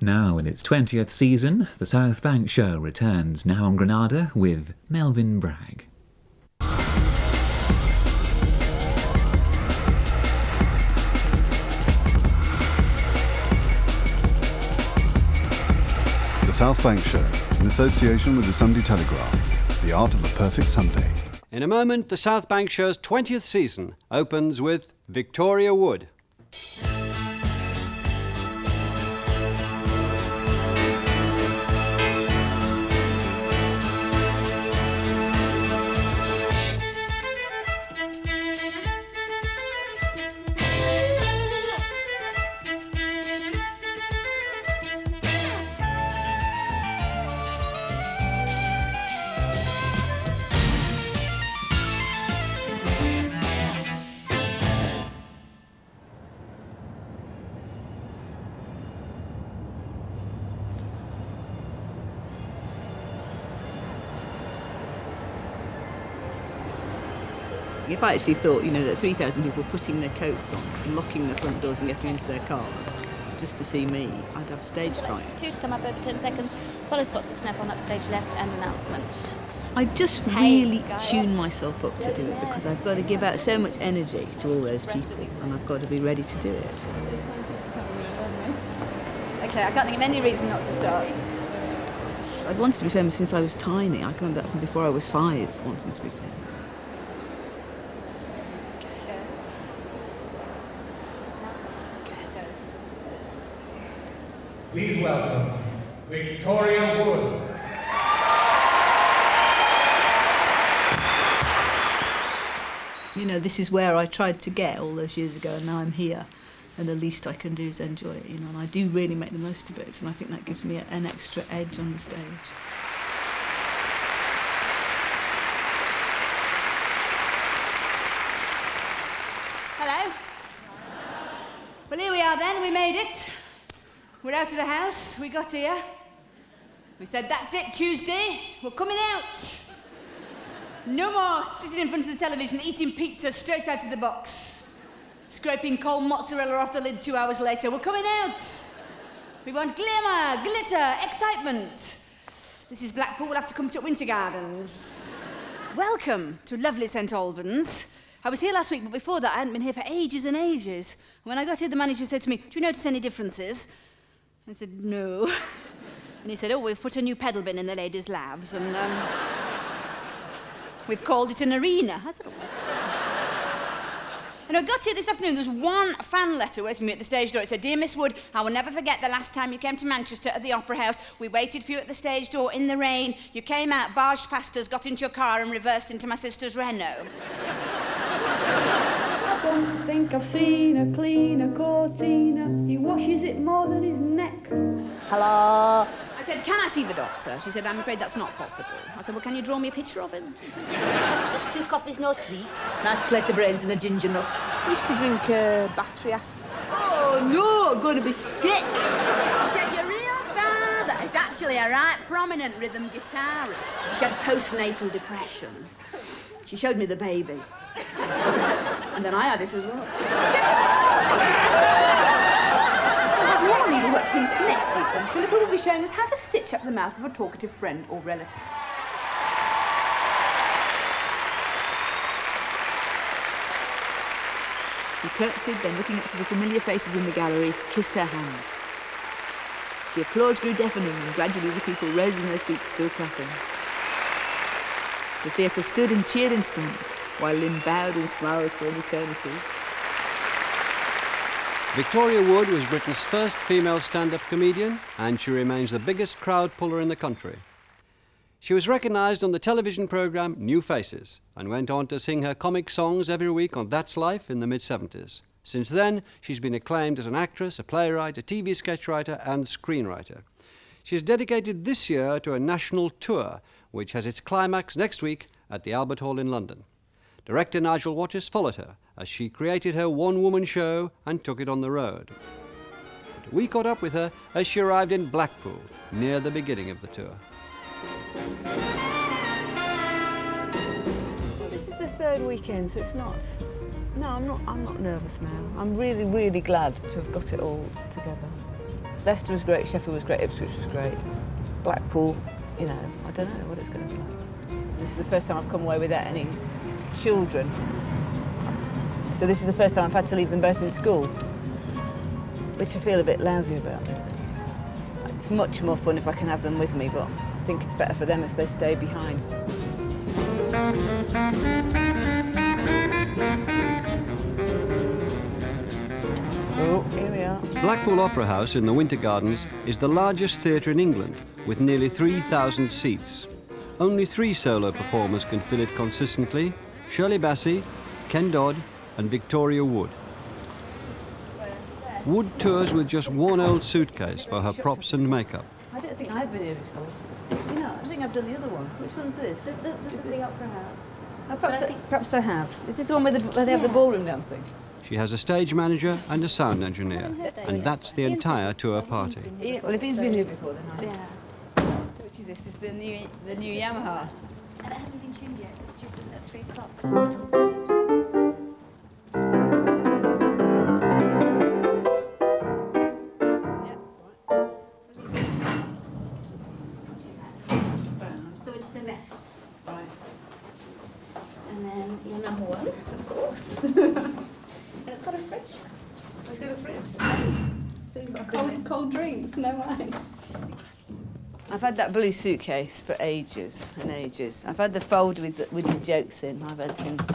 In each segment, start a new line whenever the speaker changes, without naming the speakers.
Now in its 20th season, the South Bank Show returns now on Granada with Melvin Bragg.
The South Bank Show, in association with the Sunday Telegraph, the art of a perfect Sunday.
In a moment, the South Bank Show's 20th season opens with Victoria Wood.
If I actually thought, that 3,000 people were putting their coats on and locking their front doors and getting into their cars just to see me, I'd have stage fright.
2 to come up over 10 seconds. Follow spots to snap on upstage left and announcement.
I just really tune myself up to do it because I've got to give out so much energy to all those people and I've got to be ready to do it.
Okay, I can't think of any reason not to start.
I've wanted to be famous since I was tiny. I can remember that from before I was 5, wanting to be famous.
Please welcome Victoria Wood.
This is where I tried to get all those years ago, and now I'm here, and the least I can do is enjoy it, and I do really make the most of it, and I think that gives me an extra edge on the stage.
Hello. Well, here we are then, we made it. We're out of the house, we got here. We said, that's it, Tuesday, we're coming out. No more sitting in front of the television, eating pizza straight out of the box. Scraping cold mozzarella off the lid 2 hours later. We're coming out. We want glamour, glitter, excitement. This is Blackpool, we'll have to come to Winter Gardens. Welcome to lovely St Albans. I was here last week, but before that I hadn't been here for ages and ages. When I got here, the manager said to me, do you notice any differences? I said, no. And he said, oh, we've put a new pedal bin in the ladies' labs, and we've called it an arena. I said, oh, that's good. And I got here this afternoon, there was one fan letter waiting for me at the stage door. It said, Dear Miss Wood, I will never forget the last time you came to Manchester at the Opera House. We waited for you at the stage door in the rain. You came out, barged past us, got into your car and reversed into my sister's Renault.
I don't think I've seen a cleaner cortina. He washes it more than his neck.
Hello? I said, can I see the doctor? She said, I'm afraid that's not possible. I said, well, can you draw me a picture of him?
Just 2 coffees, no sweet.
Nice plate of brains and a ginger nut.
I used to drink battery acid.
Oh, no, I'm going to be sick.
She said, your real father is actually a right prominent rhythm guitarist.
She had postnatal depression. She showed me the baby. And then I had it as well.
We'll have more needlework hints next week when Philippa will be showing us how to stitch up the mouth of a talkative friend or relative.
She curtsied, then looking up to the familiar faces in the gallery, kissed her hand. The applause grew deafening, and gradually the people rose in their seats, still clapping. The theatre stood and cheered and stamped, while Lynn bowed and smiled for an eternity.
Victoria Wood was Britain's first female stand-up comedian, and she remains the biggest crowd puller in the country. She was recognised on the television programme New Faces and went on to sing her comic songs every week on That's Life in the mid-70s. Since then, she's been acclaimed as an actress, a playwright, a TV sketch writer and screenwriter. She's dedicated this year to a national tour, which has its climax next week at the Albert Hall in London. Director Nigel Wattis followed her as she created her one-woman show and took it on the road. But we caught up with her as she arrived in Blackpool, near the beginning of the tour.
Well, this is the 3rd weekend, so it's not... No, I'm not nervous now. I'm really, really glad to have got it all together.
Leicester was great, Sheffield was great, Ipswich was great. Blackpool, you know, I don't know what it's going to be like. This is the first time I've come away without any children. So this is the first time I've had to leave them both in school, which I feel a bit lousy about. It's much more fun if I can have them with me, but I think it's better for them if they stay behind. Oh, here we are.
Blackpool Opera House in the Winter Gardens is the largest theatre in England, with nearly 3,000 seats. Only 3 solo performers can fill it consistently: Shirley Bassey, Ken Dodd and Victoria Wood. Wood tours with just one old suitcase for her props and makeup.
I don't think I've been here before.
You know,
I think I've done the other one. Which one's this?
this is the Opera House.
Oh, perhaps,
But I think-
perhaps I have. Is this the one where they have the ballroom dancing?
She has a stage manager and a sound engineer, and that's the entire tour party.
Well, if he's been here before, then I.
Yeah.
So which is this? This is the new Yamaha.
And it hasn't been tuned yet. It's due at 3 o'clock. So it's the left.
Right.
And then your number 1, of course. And it's got a fridge.
Let's go to fridge.
So you've got cold drinks, no ice.
I've had that blue suitcase for ages and ages. I've had the folder with the jokes in. I've had since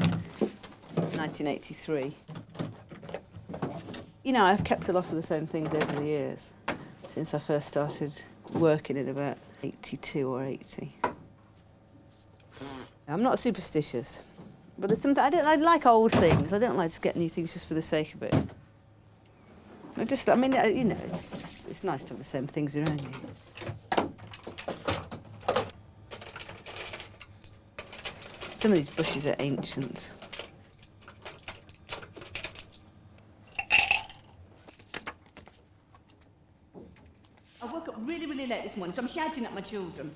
1983. You know, I've kept a lot of the same things over the years since I first started working in about 82 or 80. I'm not superstitious, but there's something I like old things. I don't like to get new things just for the sake of it. I mean, you know, it's nice to have the same things around you. Some of these bushes are ancient.
I woke up really, really late this morning, so I'm shouting at my children.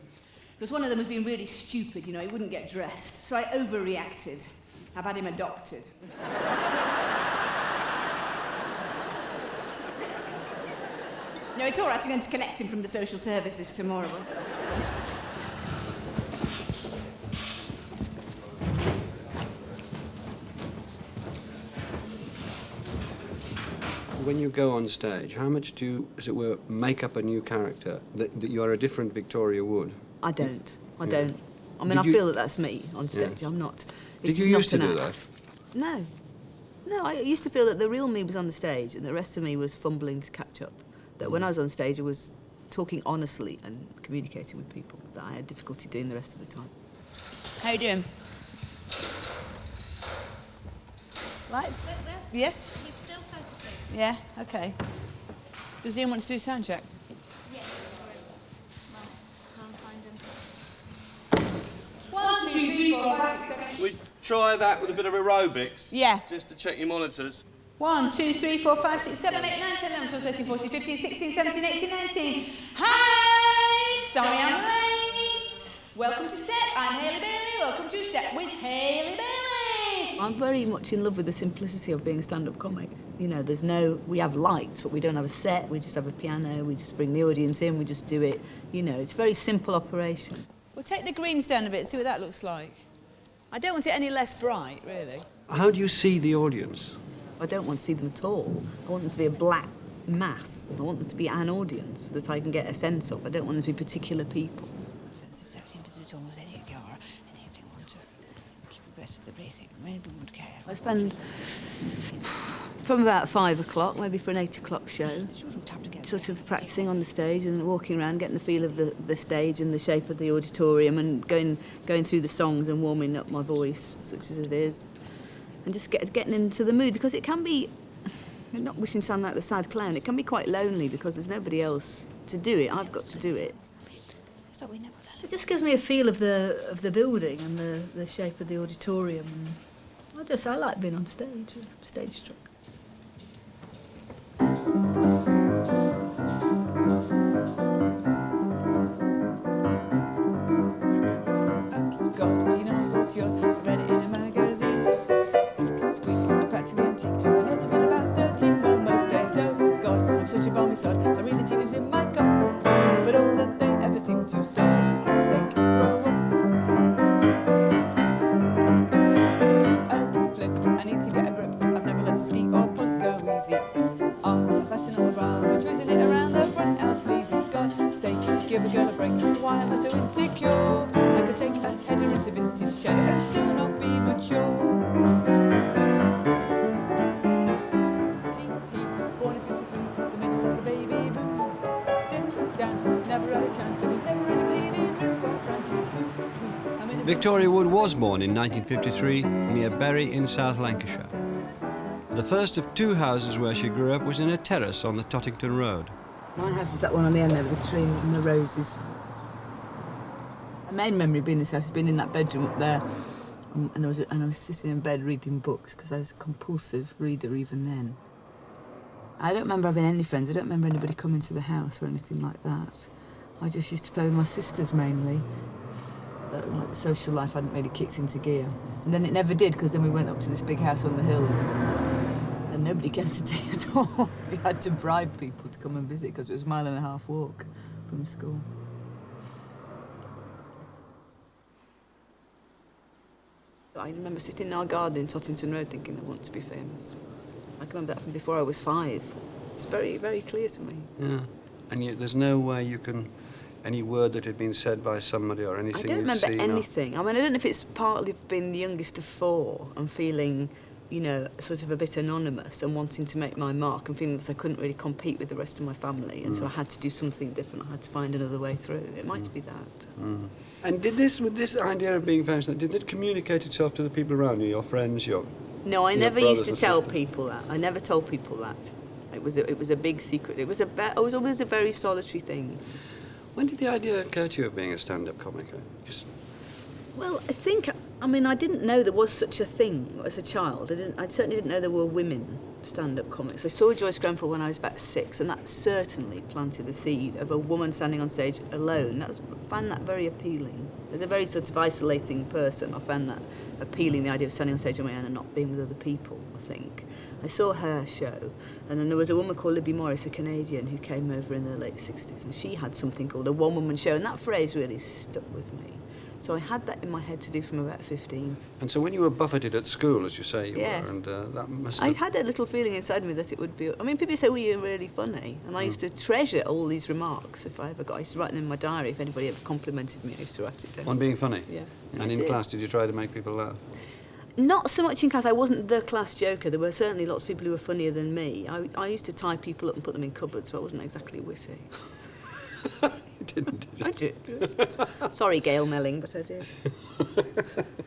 Because one of them was being really stupid, you know, he wouldn't get dressed. So I overreacted. I've had him adopted. No, it's all right, I'm going to collect him from the social services tomorrow.
When you go on stage, how much do you, as it were, make up a new character? That you are a different Victoria Wood?
I don't. I
Yeah.
don't. I mean,
Did
I
you-
feel that that's me on stage.
Yeah.
I'm not.
Did
It's
you
not
used to
an
do
act.
that?
No. No, I used to feel that the real me was on the stage and the rest of me was fumbling to catch up. That when I was on stage, I was talking honestly and communicating with people. That I had difficulty doing the rest of the time. How you doing? Lights? Yes?
He's still focusing.
Yeah, okay. Does Ian want to do a sound check?
Yes. Can't find him.
1, 2, 3, 4, 5, 6, 7, 8.
We try that with a bit of aerobics.
Yeah.
Just to check your monitors.
1, 2, 3, 4, 5, 6, 7, 8, 9, 10, 11, 12, 13, 14, 15, 16, 17, 18, 19. Hi! Sorry I'm late. Welcome to Step. I'm Hayley Bailey. Welcome to Step with Hayley Bailey.
I'm very much in love with the simplicity of being a stand-up comic. You know, we have lights, but we don't have a set, we just have a piano, we just bring the audience in, we just do it. You know, it's a very simple operation. We'll take the greens down a bit, see what that looks like. I don't want it any less bright, really.
How do you see the audience?
I don't want to see them at all. I want them to be a black mass. I want them to be an audience that I can get a sense of. I don't want them to be particular people. I spend from about 5 o'clock, maybe for an 8 o'clock show, sort of practising on the stage and walking around, getting the feel of the stage and the shape of the auditorium and going through the songs and warming up my voice, such as it is, and just getting into the mood, because it can be, I'm not wishing to sound like the sad clown, it can be quite lonely because there's nobody else to do it. I've got to do it. It just gives me a feel of the building and the shape of the auditorium. And I like being on stage, stage struck. God, you know, I thought you read it in a magazine. Squeak, a practically antique. I know how to feel about 13, well, most days don't. God, I'm such a bomb.
sod. I read the tea leaves in my cup, but all that they ever seem to say is for Christ's sake, grow up. Oh, flip, I need to get a grip. I've never learned to ski or punt, go easy. Ooh, ah, fasten on the bra, we're twisting it around the front, how sleazy. God's sake, give a girl a break. Why am I so insecure? I could take a header into vintage cheddar and still not be mature. T.E. born in 53, the middle of the baby boom. Didn't dance, never had a chance, there was never any bleeding room, quite frankly, boo, boo. I'm in a
Victoria Wood was born in 1953 near Bury in South Lancashire. The first of two houses where she grew up was in a terrace on the Tottington Road.
My house was that one on the end there with the tree and the roses. My main memory of being in this house has been in that bedroom up there. And I was sitting in bed reading books because I was a compulsive reader even then. I don't remember having any friends. I don't remember anybody coming to the house or anything like that. I just used to play with my sisters mainly. Like, the social life hadn't really kicked into gear. And then it never did, because then we went up to this big house on the hill and nobody came to tea at all. We had to bribe people to come and visit because it was a 1.5 mile walk from school. I remember sitting in our garden in Tottington Road thinking, I want to be famous. I can remember that from before I was 5. It's very, very clear to me.
Yeah. And yet there's no way you can... Any word that had been said by somebody or anything
I don't
you'd
remember
seen
anything. I mean, I don't know if it's partly being the youngest of 4 and feeling, you know, sort of a bit anonymous and wanting to make my mark and feeling that I couldn't really compete with the rest of my family, and so I had to do something different. I had to find another way through. It might be that.
And did this, with this idea of being famous, did it communicate itself to the people around you, your friends, your...
No, I
your
never used
brothers
to
and
tell
sisters?
people that. I never told people that. It was a big secret. It was always a very solitary thing.
When did the idea occur to you of being a stand-up comic?
Well, I didn't know there was such a thing as a child. I certainly didn't know there were women stand-up comics. I saw Joyce Grenfell when I was about 6, and that certainly planted the seed of a woman standing on stage alone. I found that very appealing. As a very sort of isolating person, I found that appealing, the idea of standing on stage on my own and not being with other people, I think. I saw her show, and then there was a woman called Libby Morris, a Canadian, who came over in the late 60s, and she had something called a one-woman show, and that phrase really stuck with me. So I had that in my head to do from about 15.
And so when you were buffeted at school, as you say you
Yeah.
were, and that must
I
have...
had a little feeling inside me that it would be... I mean, people say, well, you're really funny, and I used to treasure all these remarks if I ever got... I used to write them in my diary. If anybody ever complimented me, I used to write it down.
On being funny?
Yeah.
And in class, did you try to make people laugh?
Not so much in class. I wasn't the class joker. There were certainly lots of people who were funnier than me. I used to tie people up and put them in cupboards, but I wasn't exactly witty.
You didn't, did you?
I did. Sorry, Gail Melling, but I did.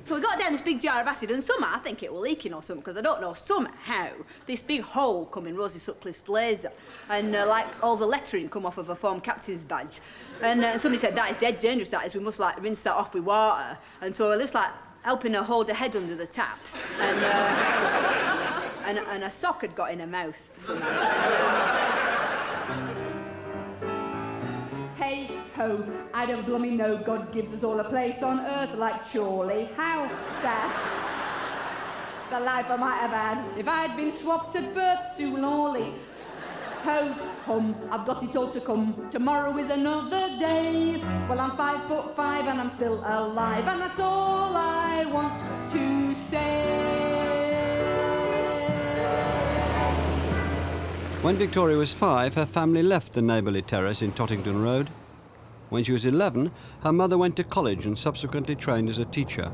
So we got down this big jar of acid, and somehow, I think it was leaking or something, because I don't know, somehow, this big hole come in Rosie Sutcliffe's blazer, and like all the lettering come off of her form captain's badge. And somebody said, that is dead dangerous, that is, we must like rinse that off with water. And so I just like helping her hold her head under the taps, and a sock had got in her mouth somehow. Hey ho, I don't blooming know God gives us all a place on earth like Chorley. How sad. The life I might have had if I'd been swapped at birth too lawly. Ho, hum, I've got it all to come. Tomorrow is another day. Well, I'm 5'5" and I'm still alive, and that's all I want to say.
When Victoria was 5, her family left the neighbourly terrace in Tottington Road. When she was 11, her mother went to college and subsequently trained as a teacher.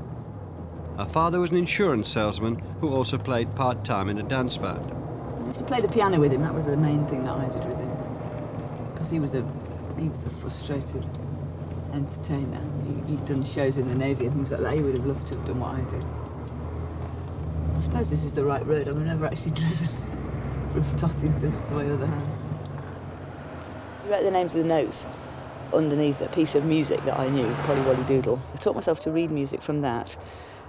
Her father was an insurance salesman who also played part-time in a dance band.
I used to play the piano with him. That was the main thing that I did with him, because he was a frustrated entertainer. He'd done shows in the Navy and things like that. He would have loved to have done what I did. I suppose this is the right road. I've never actually driven from Tottington to my other house. I wrote the names of the notes underneath a piece of music that I knew, Polly Wolly Doodle. I taught myself to read music from that,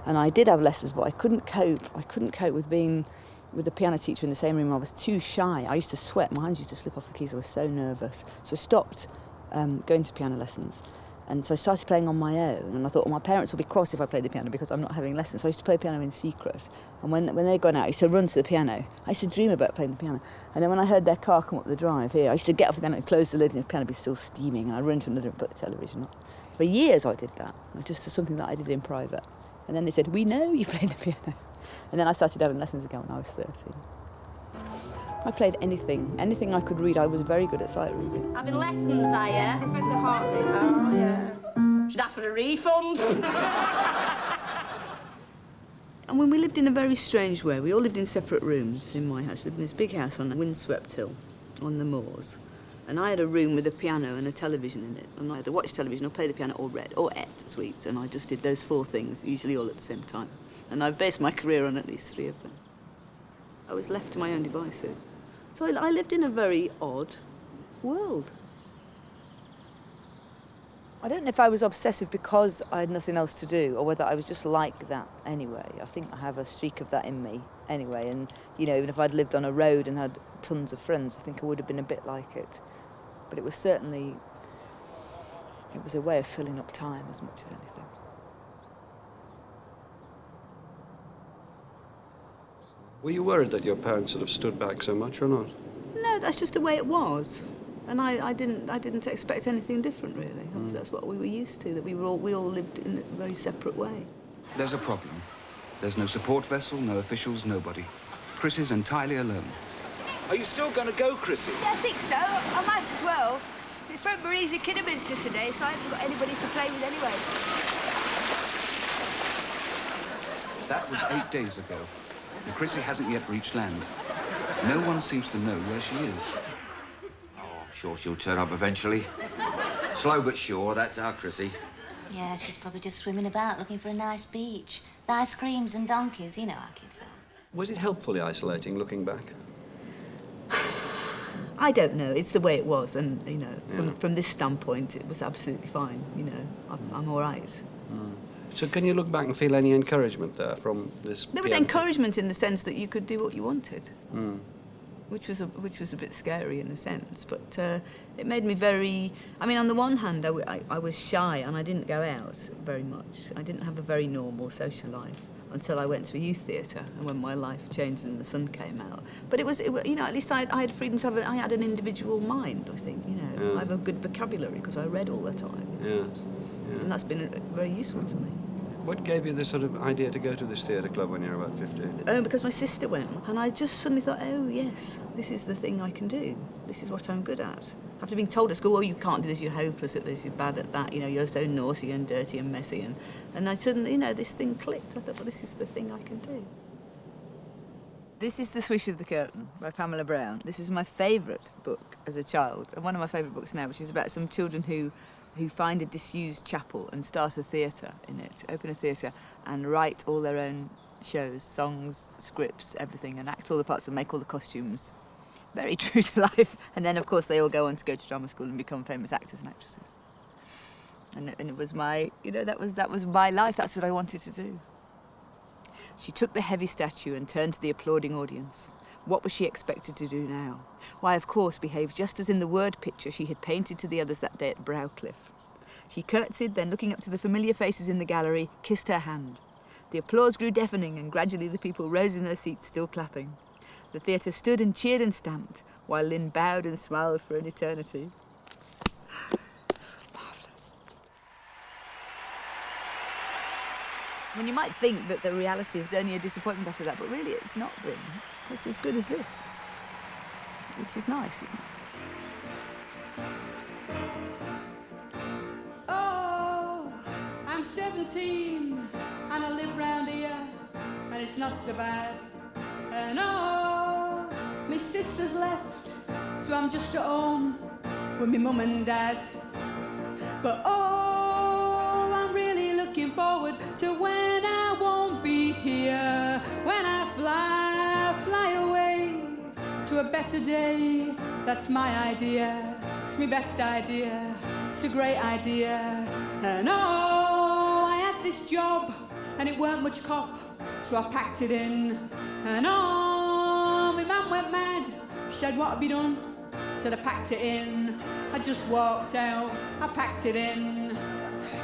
and I did have lessons, but I couldn't cope. I couldn't cope with being with the piano teacher in the same room. I was too shy. I used to sweat. My hands used to slip off the keys. I was so nervous. So I stopped going to piano lessons. And so I started playing on my own, and I thought, well, my parents will be cross if I play the piano because I'm not having lessons. So I used to play piano in secret. And when they'd gone out, I used to run to the piano. I used to dream about playing the piano. And then when I heard their car come up the drive here, I used to get off the piano and close the lid, and the piano would be still steaming, and I'd run to another and put the television on. For years I did that, just something that I did in private. And then they said, we know you play the piano. And then I started having lessons again when I was 13. I played anything I could read. I was very good at sight reading.
Having lessons, are you?
Professor Hartley.
Oh, yeah. Should ask for a refund.
And when we lived in a very strange way, we all lived in separate rooms in my house. We lived in this big house on a windswept hill on the moors. And I had a room with a piano and a television in it. And I either watched television or played the piano or read or ate sweets. And I just did those 4 things, usually all at the same time. And I've based my career on at least 3 of them. I was left to my own devices. So I lived in a very odd world. I don't know if I was obsessive because I had nothing else to do or whether I was just like that anyway. I think I have a streak of that in me anyway. And, you know, even if I'd lived on a road and had tons of friends, I think I would have been a bit like it. But it was certainly, it was a way of filling up time as much as anything.
Were you worried that your parents sort of stood back so much or not?
No, that's just the way it was. And I didn't expect anything different, really. That's what we were used to, that we all lived in a very separate way.
There's a problem. There's no support vessel, no officials, nobody. Chris is entirely alone. Are you still going to go, Chrissy?
Yeah, I think so. I might as well. It's from Marie's in Kidderminster today, so I haven't got anybody to play with anyway.
That was 8 days ago. And Chrissy hasn't yet reached land. No one seems to know where she is.
Oh, I'm sure she'll turn up eventually. Slow but sure, that's our Chrissy.
Yeah, she's probably just swimming about looking for a nice beach. The ice creams and donkeys, you know how kids are.
Was it helpfully isolating, looking back?
I don't know. It's the way it was, and you know, from this standpoint, it was absolutely fine. You know, I'm all right.
So can you look back and feel any encouragement there from this?
There was encouragement in the sense that you could do what you wanted, which was a bit scary in a sense. But it made me very. I mean, on the one hand, I was shy and I didn't go out very much. I didn't have a very normal social life until I went to a youth theatre, and when my life changed and the sun came out. But it was you know, at least I had freedom to have. I had an individual mind. I think, you know, I have a good vocabulary because I read all the time. And that's been very useful to me.
What gave you the sort of idea to go to this theatre club when you were about 15?
Because my sister went, and I just suddenly thought, oh, yes, this is the thing I can do. This is what I'm good at. After being told at school, oh, you can't do this, you're hopeless at this, you're bad at that, you know, you're so naughty and dirty and messy. And I suddenly, you know, this thing clicked. I thought, well, this is the thing I can do. This is The Swish of the Curtain by Pamela Brown. This is my favourite book as a child, and one of my favourite books now, which is about some children who find a disused chapel and start a theatre in it, open a theatre, and write all their own shows, songs, scripts, everything, and act all the parts and make all the costumes. Very true to life. And then, of course, they all go on to go to drama school and become famous actors and actresses. And it was my, you know, that was my life. That's what I wanted to do. She took the heavy statue and turned to the applauding audience. What was she expected to do now? Why, of course, behave just as in the word picture she had painted to the others that day at Browcliffe. She curtsied, then looking up to the familiar faces in the gallery, kissed her hand. The applause grew deafening, and gradually the people rose in their seats, still clapping. The theatre stood and cheered and stamped, while Lynn bowed and smiled for an eternity. Marvellous. I mean, you might think that the reality is only a disappointment after that, but really it's not been. It's as good as this, which is nice, isn't it?
Oh, I'm 17 and I live round here, and it's not so bad. And oh, my sister's left, so I'm just at home with my mum and dad. But oh, I'm really looking forward to when I won't be here, when I fly away to a better day. That's my idea, it's my best idea, it's a great idea. And oh, I had this job and it weren't much cop, so I packed it in. And oh, my man went mad, she said, what have you done? Said I packed it in. I just walked out, I packed it in.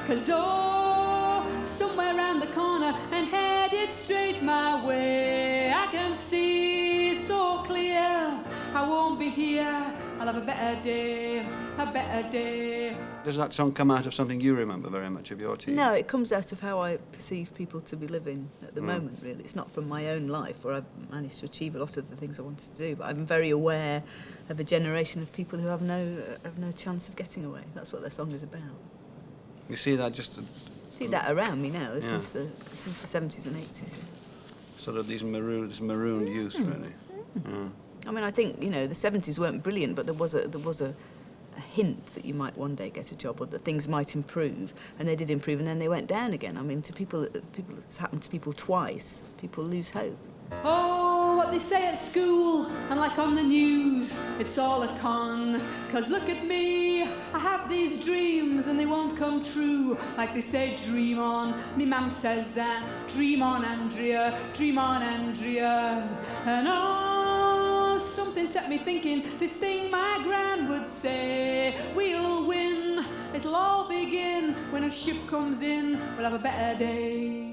'Cause oh, somewhere round the corner and headed straight my way, I can see so clear I won't be here. I'll have a better day, a better day.
Does that song come out of something you remember very much of your teen?
No, it comes out of how I perceive people to be living at the moment, really. It's not from my own life, where I've managed to achieve a lot of the things I wanted to do, but I'm very aware of a generation of people who have no chance of getting away. That's what their song is about.
You see that just...
See that around me now, since the 70s and 80s.
Sort of this marooned youth, really. Yeah.
I mean, I think, you know, the 70s weren't brilliant, but there was a hint that you might one day get a job or that things might improve, and they did improve, and then they went down again. I mean, it's happened to people twice. People lose hope.
Oh, what they say at school and like on the news, it's all a con. 'Cause look at me, I have these dreams and they won't come true. Like they say, dream on, me mum says that. Dream on, Andrea, dream on, Andrea. And oh, something set me thinking, this thing my gran would say, we'll win, it'll all begin when a ship comes in, we'll have a better day.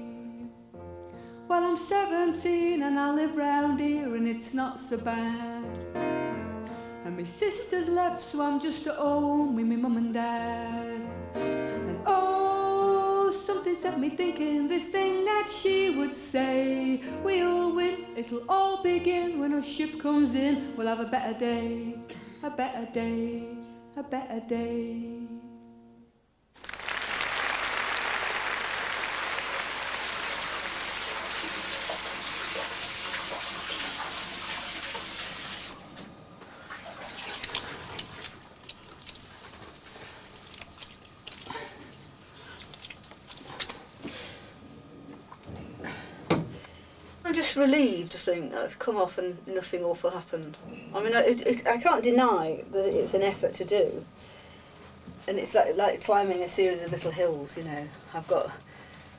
Well, I'm 17 and I live round here and it's not so bad. And my sister's left, so I'm just at home with my mum and dad. And oh, something set me thinking, this thing that she would say, we'll win, it'll all begin when a ship comes in, we'll have a better day, a better day, a better day.
I'm just relieved to think that I've come off and nothing awful happened. I mean, I can't deny that it's an effort to do. And it's like climbing a series of little hills, you know. I've got,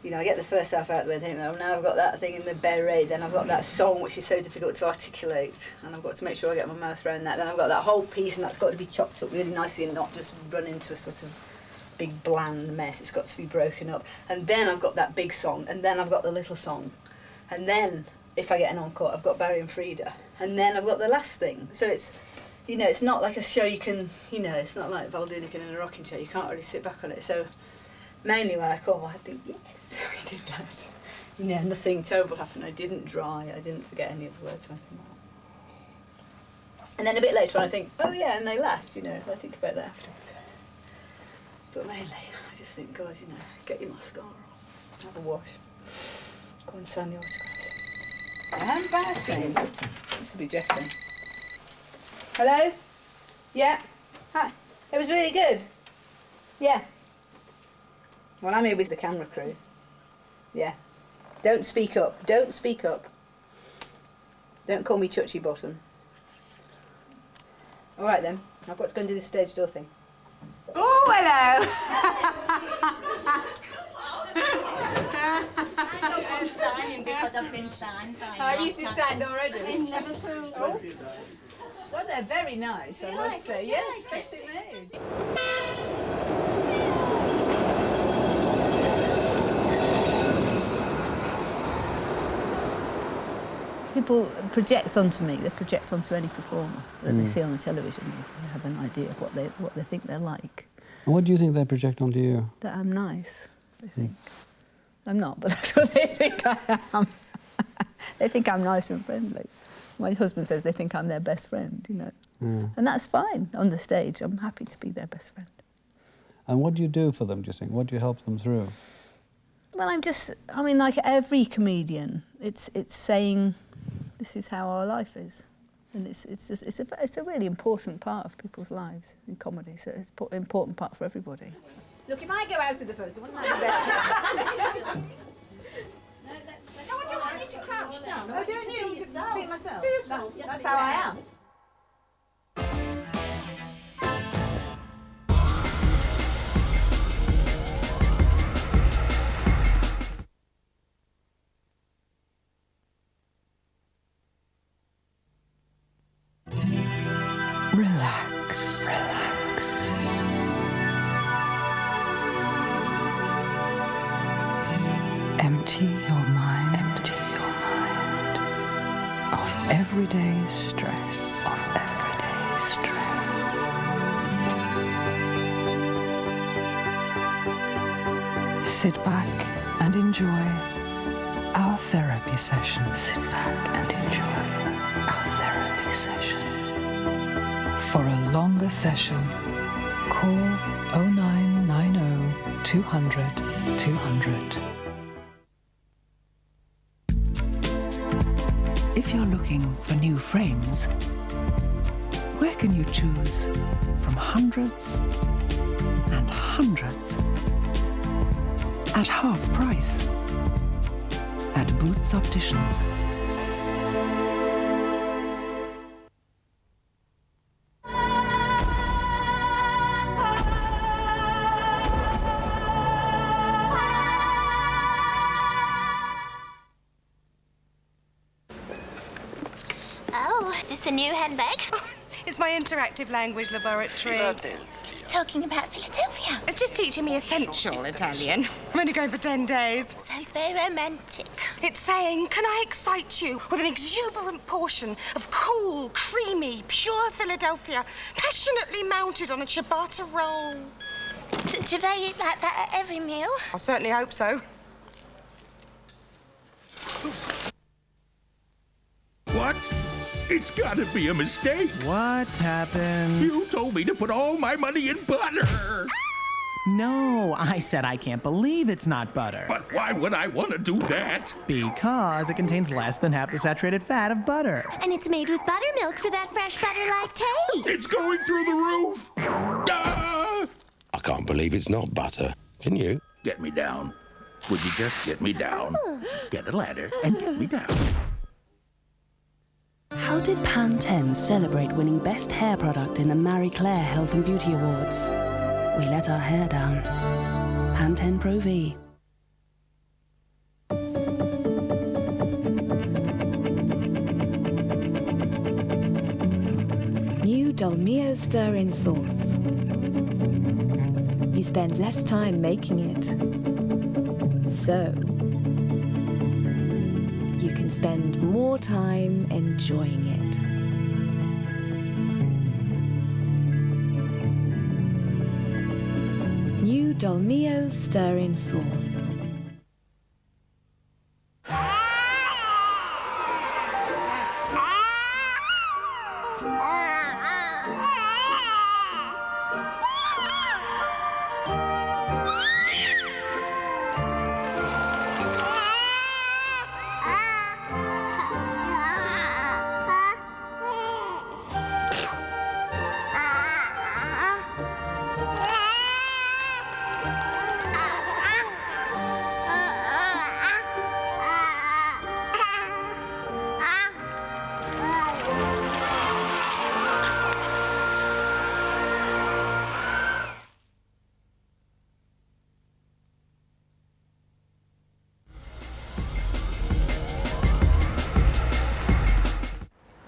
you know, I get the first half out of the way and think, oh, now I've got that thing in the beret, then I've got that song which is so difficult to articulate, and I've got to make sure I get my mouth around that. Then I've got that whole piece, and that's got to be chopped up really nicely and not just run into a sort of big bland mess. It's got to be broken up. And then I've got that big song, and then I've got the little song. And then, if I get an encore, I've got Barry and Frida. And then I've got the last thing. So it's, you know, it's not like a show you can, you know, it's not like Valdunican in a rocking chair. You can't really sit back on it. So mainly when I come, I think, yes, we did that. You know, nothing terrible happened. I didn't dry. I didn't forget any of the words when I come out. And then a bit later on, I think, oh yeah, and they laughed, you know. I think about that afterwards. But mainly, I just think, God, you know, get your mascara on, have a wash. Go and sign the autographs. I'm embarrassing. This will be Jeff then. Hello? Yeah? Hi. It was really good. Yeah. Well, I'm here with the camera crew. Yeah. Don't speak up. Don't speak up. Don't call me Chuchy Bottom. All right then. I've got to go and do this stage door thing. Oh, hello.
I don't want signing because I've been signed by
You've been signed already?
in Liverpool.
Oh. Well, they're very nice, I must say. Yes, best made. People project onto me, they project onto any performer that they see on the television. They have an idea of what they think they're like.
And what do you think they project onto you?
That I'm nice, they think. I'm not, but that's what they think I am. They think I'm nice and friendly. My husband says they think I'm their best friend, you know. And that's fine on the stage. I'm happy to be their best friend.
And what do you do for them, do you think? What do you help them through?
Well, I mean, like every comedian, it's saying this is how our life is. And it's a really important part of people's lives in comedy, so it's an important part for everybody. Look, if I go out of the photo, wouldn't that be better? No, I don't need to crouch down. Oh, don't you? Be myself. Be yourself. That's how I am.
Relax, relax.
Empty your mind. Empty your mind. Of everyday stress. Of everyday stress. Sit back and enjoy our therapy session. Sit back and enjoy our therapy session. For a longer session, call 0990 200 200. If you're looking for new frames, where can you choose from hundreds and hundreds at half price at Boots Opticians?
Oh, is this a new handbag?
It's my interactive language laboratory.
Talking about Philadelphia.
It's just teaching me essential Italian. I'm only going for 10 days.
Sounds very romantic.
It's saying, can I excite you with an exuberant portion of cool, creamy, pure Philadelphia, passionately mounted on a ciabatta roll?
Do they eat like that at every meal?
I certainly hope so.
What? It's gotta be a mistake.
What's happened?
You told me to put all my money in butter.
No, I said I can't believe it's not butter.
But why would I want to do that?
Because it contains less than half the saturated fat of butter.
And it's made with buttermilk for that fresh butter-like taste.
It's going through the roof. Ah!
I can't believe it's not butter. Can you?
Get me down. Would you just get me down? Get a ladder and get me down.
How did Pantene celebrate winning Best Hair Product in the Marie Claire Health and Beauty Awards? We let our hair down. Pantene Pro V.
New Dolmio stir-in sauce. You spend less time making it. So, you can spend more time enjoying it. New Dolmio stir-in sauce.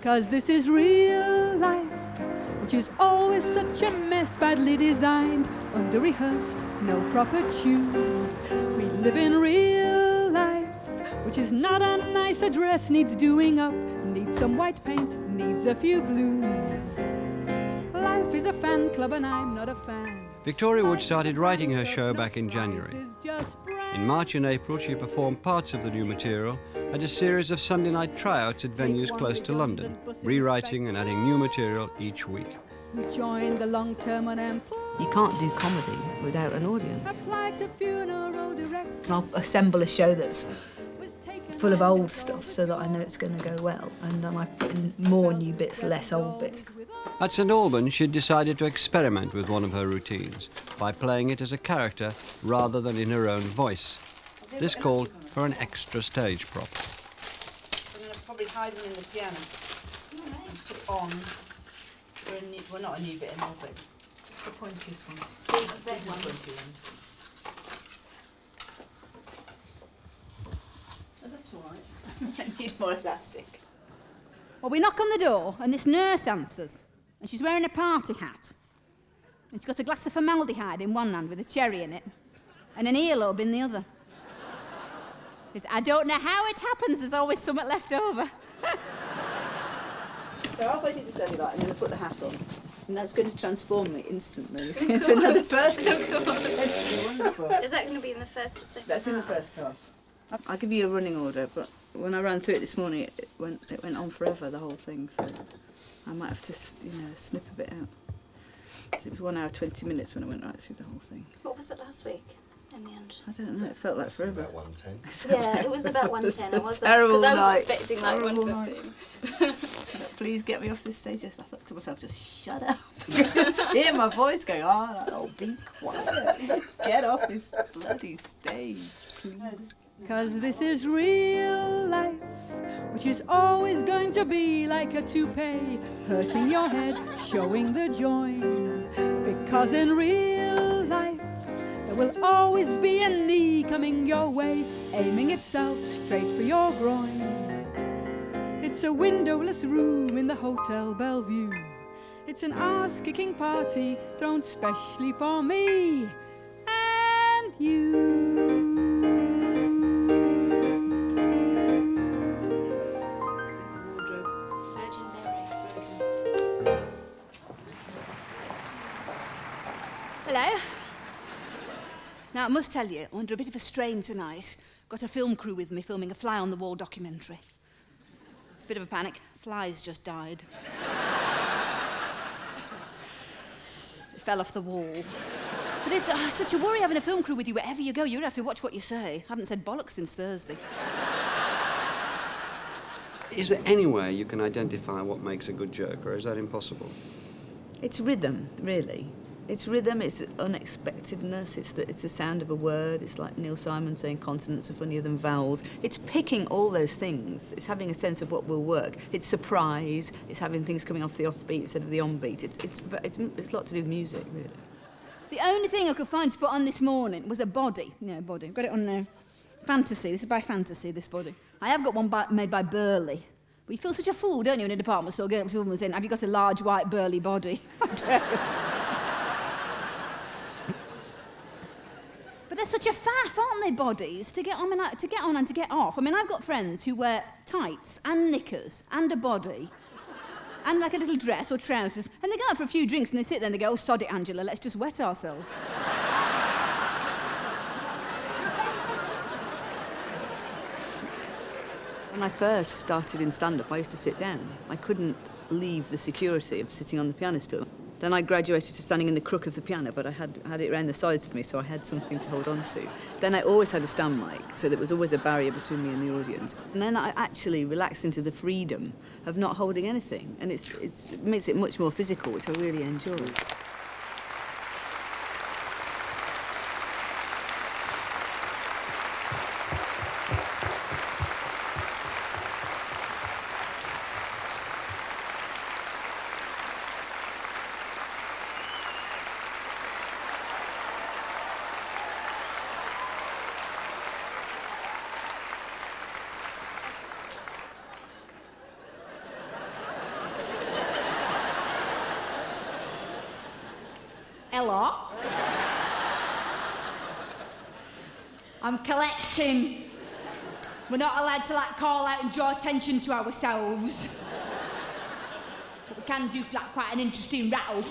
Cause this is real life, which is always such a mess, badly designed, under-rehearsed, no proper tunes. We live in real life, which is not a nice address, needs doing up, needs some white paint, needs a few blues. Life is a fan club and I'm not a fan.
Victoria Wood started writing her show back in January. In March and April, she performed parts of the new material at a series of Sunday night tryouts at venues close to London, rewriting and adding new material each week.
We joined the long-term unemployed.
You can't do comedy without an audience.
Apply to funeral direct.
I'll assemble a show that's full of old stuff so that I know it's going to go well, and then I put in more new bits, less old bits.
At St Albans, she'd decided to experiment with one of her routines by playing it as a character rather than in her own voice. This called for an extra stage prop.
I'm going to probably hide them in the piano and put it on. Well, not a new bit, an old bit. What's the pointiest one? That's the pointy one. Oh, that's all right. I need more elastic.
Well, we knock on the door, and this nurse answers, and she's wearing a party hat. And she's got a glass of formaldehyde in one hand with a cherry in it, and an earlobe in the other. I don't know how it happens, there's always something left over.
So halfway through the study light, and then I put the hat on. And that's going to transform me instantly into another person. It's wonderful.
Is that going to be in the first or second
That's in the first half. I'll give you a running order, but when I ran through it this morning, it went on forever, the whole thing, so I might have to, snip a bit out. It was 1 hour 20 minutes when I went right through the whole thing.
What was it last week, in the end?
I don't know, it felt like forever.
About 110.
Yeah, it was about 110. I wasn't,
terrible
because I was
night.
expecting like
Terrible
115.
Please get me off this stage. I thought to myself, just shut up. You just hear my voice going, oh, be quiet. Get off this bloody stage, please.
'Cause this is real life, which is always going to be like a toupee, hurting your head, showing the joint. Because in real life, there will always be a knee coming your way, aiming itself straight for your groin. It's a windowless room in the Hotel Bellevue. It's an ass-kicking party thrown specially for me and you.
Hello. Now, I must tell you, I'm under a bit of a strain tonight. Got a film crew with me filming a fly-on-the-wall documentary. It's a bit of a panic. Flies just died. It fell off the wall. But it's such a worry having a film crew with you wherever you go. You would have to watch what you say. I haven't said bollocks since Thursday.
Is there any way you can identify what makes a good joke, or is that impossible?
It's rhythm, really. It's rhythm, it's unexpectedness, it's the sound of a word. It's like Neil Simon saying consonants are funnier than vowels. It's picking all those things. It's having a sense of what will work. It's surprise. It's having things coming off the offbeat instead of the onbeat. It's a lot to do with music, really.
The only thing I could find to put on this morning was a body. Body. I've got it on there. Fantasy. This is by Fantasy, this body. I have got one made by Burley. But you feel such a fool, don't you, in a department store, going up to a woman and saying, have you got a large white Burley body? How dare you? But they're such a faff, aren't they, bodies, to get on and to get off. I mean, I've got friends who wear tights and knickers and a body and like a little dress or trousers, and they go out for a few drinks and they sit there and they go, oh, sod it, Angela, let's just wet ourselves.
When I first started in stand-up, I used to sit down. I couldn't leave the security of sitting on the piano stool. Then I graduated to standing in the crook of the piano, but I had it around the sides of me, so I had something to hold on to. Then I always had a stand mic, so there was always a barrier between me and the audience. And then I actually relaxed into the freedom of not holding anything, and it makes it much more physical, which I really enjoy.
Hello. I'm collecting. We're not allowed to call out and draw attention to ourselves. But we can do quite an interesting rattle.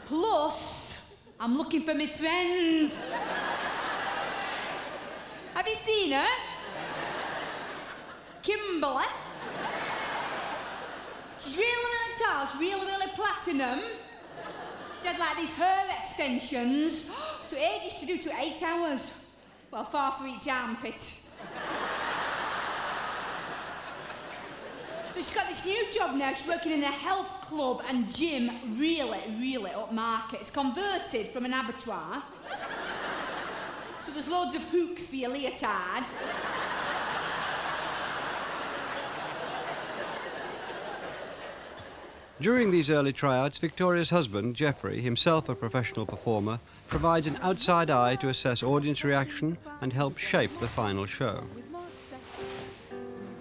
Plus, I'm looking for my friend. Have you seen her? Kimberly. She's really tall, she's really platinum. She had these hair extensions. Took ages to do, took 8 hours. Well, 4 for each armpit. So she's got this new job now. She's working in a health club and gym, really upmarket. It's converted from an abattoir. So there's loads of hooks for your leotard.
During these early tryouts, Victoria's husband, Geoffrey, himself a professional performer, provides an outside eye to assess audience reaction and help shape the final show.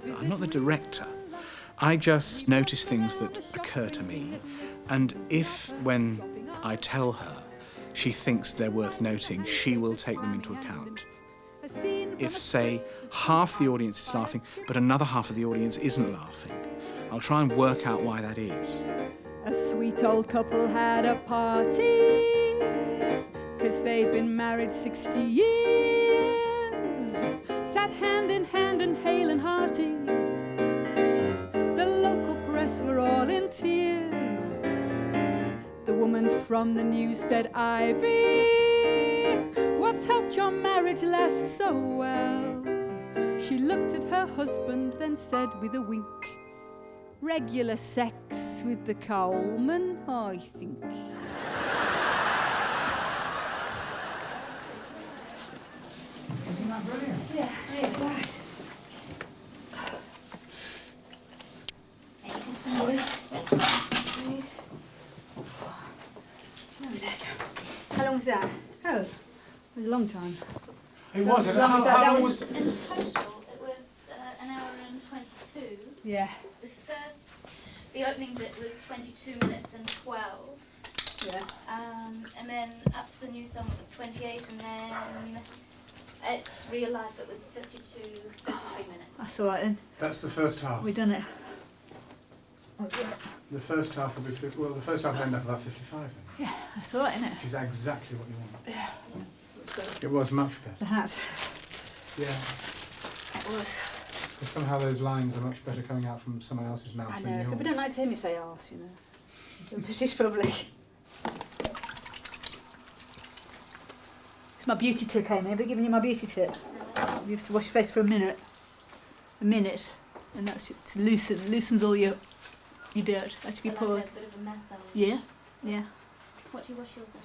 I'm not the director. I just notice things that occur to me, and if, when I tell her, she thinks they're worth noting, she will take them into account.
A scene
if, say, half the audience is laughing, but another half of the audience isn't laughing. I'll try and work out why that is.
A sweet old couple had a party, 'cause they'd been married 60 years. Sat hand in hand and hale and hearty. The local press were all in tears. The woman from the news said, Ivy, what's helped your marriage last so well? She looked at her husband, then said with a wink, regular sex with the Coleman, I think.
Isn't that brilliant?
Yeah, it's all right.
Sorry. How long was that? Oh, it was a long time.
It was.
As long as that was...
In total, it was an hour and 22.
Yeah.
The opening bit was 22 minutes and 12.
Yeah.
And then up to the new song it was 28, and then it's real life it was 53 minutes.
That's all right then.
That's the first half.
We've done it.
The first half will be the first half will end up about 55 then.
Yeah, that's all right, isn't it?
Which is exactly what you want.
Yeah.
It was much better.
The hat.
Yeah.
It was.
Because somehow those lines are much better coming out from someone else's mouth
I
than
know.
yours.
People don't like to hear me say arse, you know. The British public. It's my beauty tip, Amy. I've been giving you my beauty tip. You have to wash your face for a minute. And that's it. To loosens all your dirt. That's your pores.
Like a bit of a massage.
Yeah, yeah.
What do you wash yours in?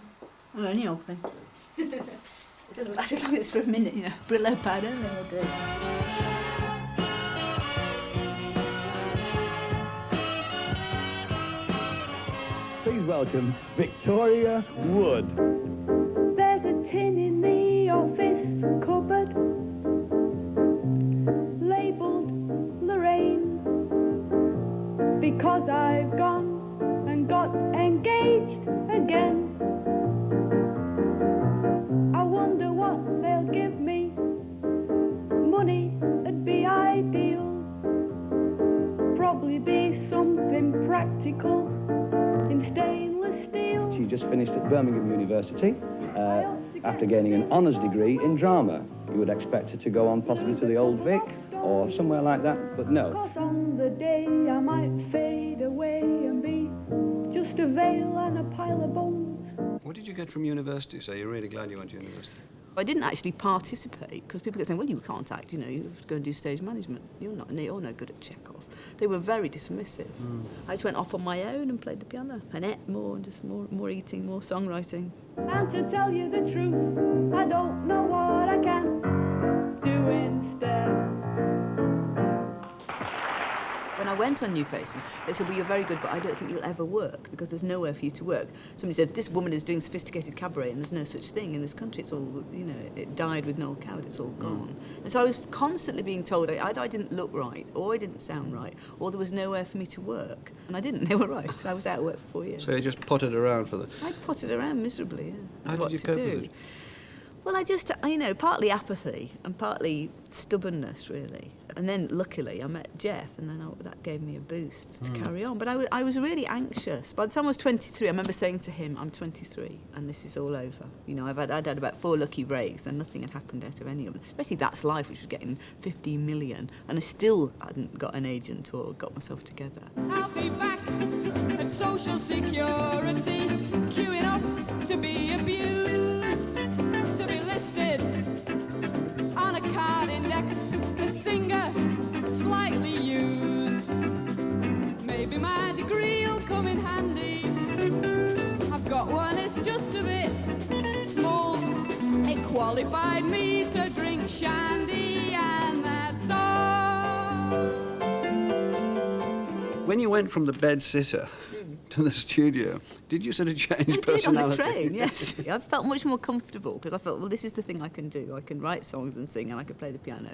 Oh, any old thing. It doesn't matter as long as it's for a minute, you know. Brillo pad, anything will do.
Please welcome Victoria Wood.
There's a tin in the office cupboard labelled Lorraine, because I've gone and got engaged again. I wonder what they'll give me. Money would be ideal. Probably be something practical in stainless steel.
She just finished at Birmingham University after gaining an honours degree in drama. You would expect her to go on possibly to the Old Vic or somewhere like that, but no.
'Cause on the day I might fade away and be just a veil and a pile of bones.
What did you get from university? So you're really glad you went to university?
I didn't actually participate because people kept saying, well, you can't act, you know, you have to go and do stage management. You're no good at Chekhov. They were very dismissive. I just went off on my own and played the piano and ate more and just more eating, more songwriting.
And to tell you the truth, I don't know what I can do instead.
When I went on New Faces, they said, well, you're very good, but I don't think you'll ever work because there's nowhere for you to work. Somebody said, this woman is doing sophisticated cabaret and there's no such thing in this country. It's all, you know, it died with Noel Coward, it's all gone. And so I was constantly being told either I didn't look right or I didn't sound right or there was nowhere for me to work. And I didn't, they were right. I was out of work for 4 years.
So you just potted around for the...
I potted around miserably, yeah.
How
What
did you
to
cope
do.
with it?
Well, I just, you know, partly apathy and partly stubbornness, really. And then, luckily, I met Jeff, and then that gave me a boost to carry on. But I was really anxious. By the time I was 23, I remember saying to him, I'm 23, and this is all over. You know, I'd had about 4 lucky breaks, and nothing had happened out of any of them. Especially That's Life, which was getting 15 million, and I still hadn't got an agent or got myself together.
I'll be back at Social Security, queuing up to be abused, to be listed on a card index, a singer slightly used. Maybe my degree'll come in handy. I've got one, it's just a bit small. It qualified me to drink shandy, and that's all.
When you went from the bed sitter to the studio, did you sort of change personality?
On the train, yes. I felt much more comfortable because I felt, well, this is the thing I can do. I can write songs and sing and I can play the piano.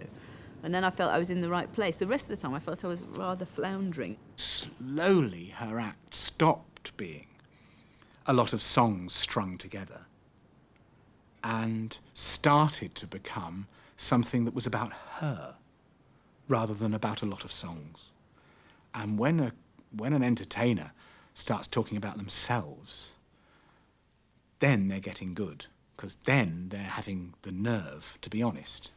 And then I felt I was in the right place. The rest of the time I felt I was rather floundering.
Slowly her act stopped being a lot of songs strung together and started to become something that was about her, rather than about a lot of songs. And when an entertainer starts talking about themselves, then they're getting good, because then they're having the nerve to be honest.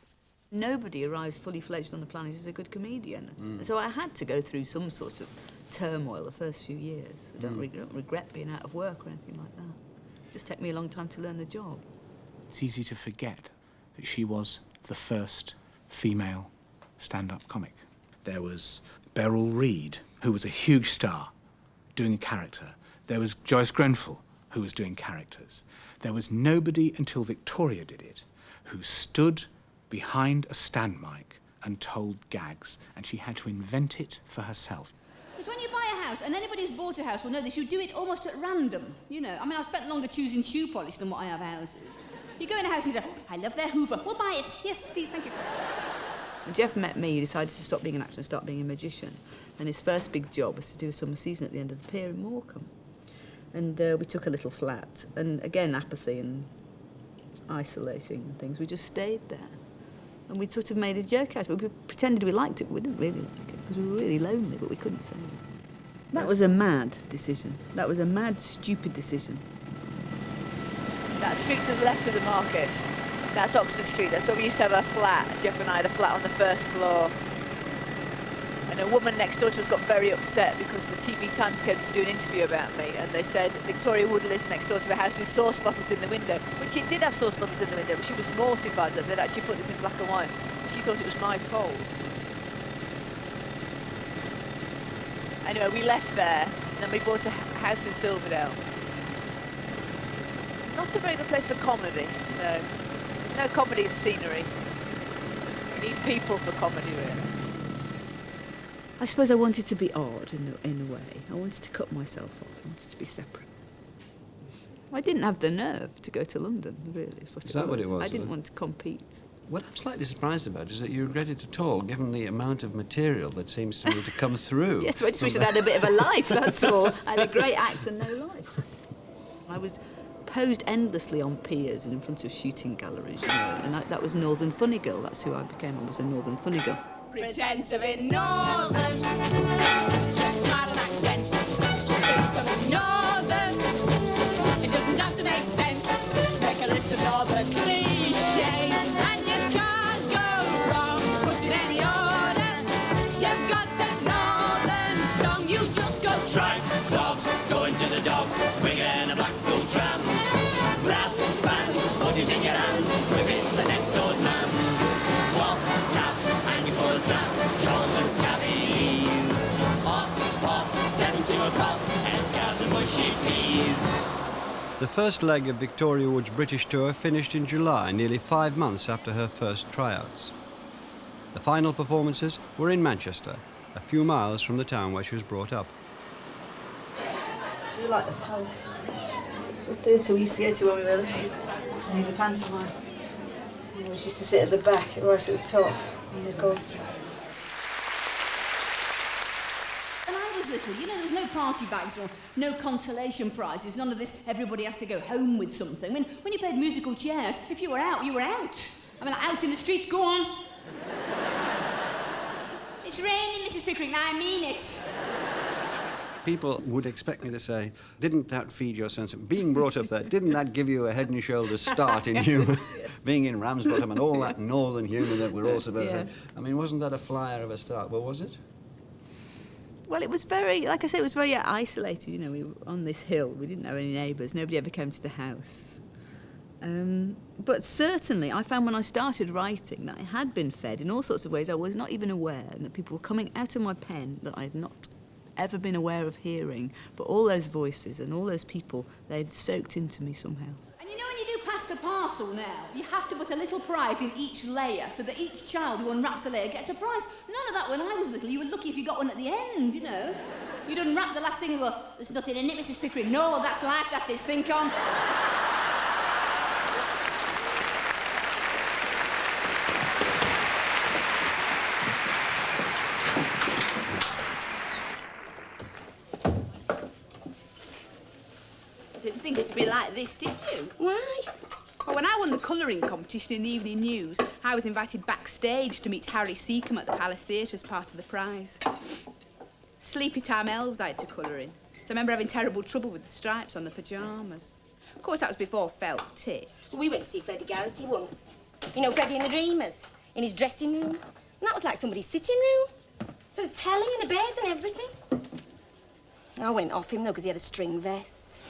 Nobody arrives fully fledged on the planet as a good comedian. So I had to go through some sort of turmoil the first few years. I don't regret being out of work or anything like that. It just took me a long time to learn the job.
It's easy to forget that she was the first female stand-up comic. There was Beryl Reid, who was a huge star, doing a character. There was Joyce Grenfell, who was doing characters. There was nobody until Victoria did it, who stood behind a stand mic and told gags, and she had to invent it for herself.
Because when you buy a house, and anybody who's bought a house will know this, you do it almost at random, you know. I mean, I've spent longer choosing shoe polish than what I have houses. You go in a house and you say, oh, I love their Hoover. We'll buy it. Yes, please, thank you.
When Jeff met me, he decided to stop being an actor and start being a magician. And his first big job was to do a summer season at the end of the pier in Morecambe. And we took a little flat. And again, apathy and isolating and things. We just stayed there. And we sort of made a joke out of it. We pretended we liked it, but we didn't really like it, because we were really lonely, but we couldn't say it. That was a mad decision. That was a mad, stupid decision.
That street to the left of the market, that's Oxford Street. That's where we used to have our flat. Jeff and I had a flat on the first floor. And a woman next door to us got very upset because the TV Times came to do an interview about me, and they said Victoria Wood lived next door to a house with sauce bottles in the window, which it did have sauce bottles in the window, but she was mortified that they'd actually put this in black and white. She thought it was my fault. Anyway, we left there, and then we bought a house in Silverdale. Not a very good place for comedy, no. There's no comedy in scenery. You need people for comedy, really.
I suppose I wanted to be odd in a way. I wanted to cut myself off. I wanted to be separate. I didn't have the nerve to go to London, really.
Is that what it was?
I didn't want to compete.
What I'm slightly surprised about is that you regret it at all, given the amount of material that seems to me to come through.
Yes, I just wish I'd had a bit of a life, that's all. I had a great act and no life. I was posed endlessly on piers and in front of shooting galleries, you know, and that was Northern Funny Girl. That's who I became. I was a Northern Funny Girl.
Pretend to be northern, just smile and act dense, just sing something northern, it doesn't have to make sense, make a list of northern cliches, and you can't go wrong, put it in any order, you've got a northern song, you just go
tribe, clogs, going to the dogs, Wigan a Blackpool tram, brass band, what is in your hands, whipping's the next door's man, walk, tap, for the strap, shawls and scabbies. Hot, 7 to a cot, headscarves and mushy peas.
The first leg of Victoria Wood's British tour finished in July, nearly 5 months after her first tryouts. The final performances were in Manchester, a few miles from the town where she was brought up.
I do like the Palace. It's the theatre we used to go to when we were little, to see the pantomime. We used to sit at the back, right at the top. The gods.
When I was little, you know, there was no party bags or no consolation prizes, none of this everybody has to go home with something. When you played musical chairs, if you were out, you were out. I mean, out in the street, go on. It's raining, Mrs. Pickering, I mean it.
People would expect me to say, didn't that feed your sense of being brought up there? Didn't that give you a head and shoulders start in humour? Yes. Being in Ramsbottom and all that northern humour that we're all supposed to have. I mean, wasn't that a flyer of a start? Well, was it?
Well, it was very, like I said, it was very isolated. You know, we were on this hill. We didn't have any neighbours. Nobody ever came to the house. But certainly, I found when I started writing that I had been fed in all sorts of ways I was not even aware, and that people were coming out of my pen that I had not ever been aware of hearing, but all those voices and all those people, they'd soaked into me somehow.
And you know when you do pass the parcel now, you have to put a little prize in each layer so that each child who unwraps a layer gets a prize. None of that when I was little. You were lucky if you got one at the end, you know. You'd unwrap the last thing and go, there's nothing in it, Mrs. Pickering. No, that's life, that is. Think on.
Didn't think it'd be like this, did you?
Why?
Well, when I won the colouring competition in the Evening News, I was invited backstage to meet Harry Seacombe at the Palace Theatre as part of the prize. Sleepy Time elves I had to colour in. So I remember having terrible trouble with the stripes on the pyjamas. Of course, that was before felt tip.
We went to see Freddie Garrity once. You know, Freddie and the Dreamers, in his dressing room. And that was like somebody's sitting room. There was a telly and a bed and everything. I went off him, though, because he had a string vest.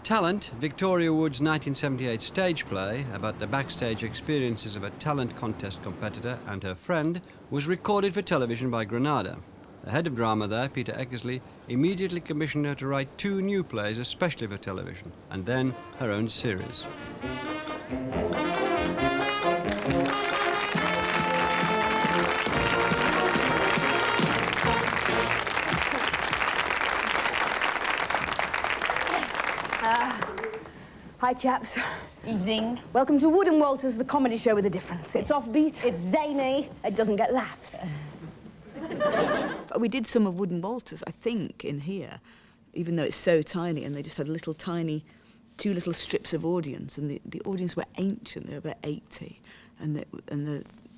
Talent, Victoria Wood's 1978 stage play about the backstage experiences of a talent contest competitor and her friend, was recorded for television by Granada. The head of drama there, Peter Eckersley, immediately commissioned her to write 2 new plays especially for television, and then her own series.
Hi, chaps. Evening. Welcome to Wood and Walters, the comedy show with a difference. It's offbeat. It's zany. It doesn't get laughs.
We did some of Wood and Walters, I think, in here, even though it's so tiny, and they just had little tiny, 2 little strips of audience, and the audience were ancient. They were about 80,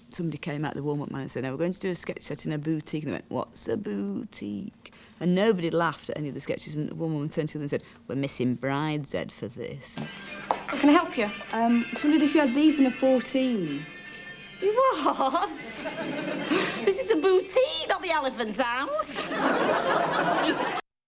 somebody came out, the warm-up man, and said, "Now we're going to do a sketch set in a boutique." And they went, "What's a boutique?" And nobody laughed at any of the sketches, and one woman turned to them and said, "We're missing Brideshead for this."
Can I help you?
I just wondered if you had these in a 14.
What? This is a boutique, not the Elephant's House.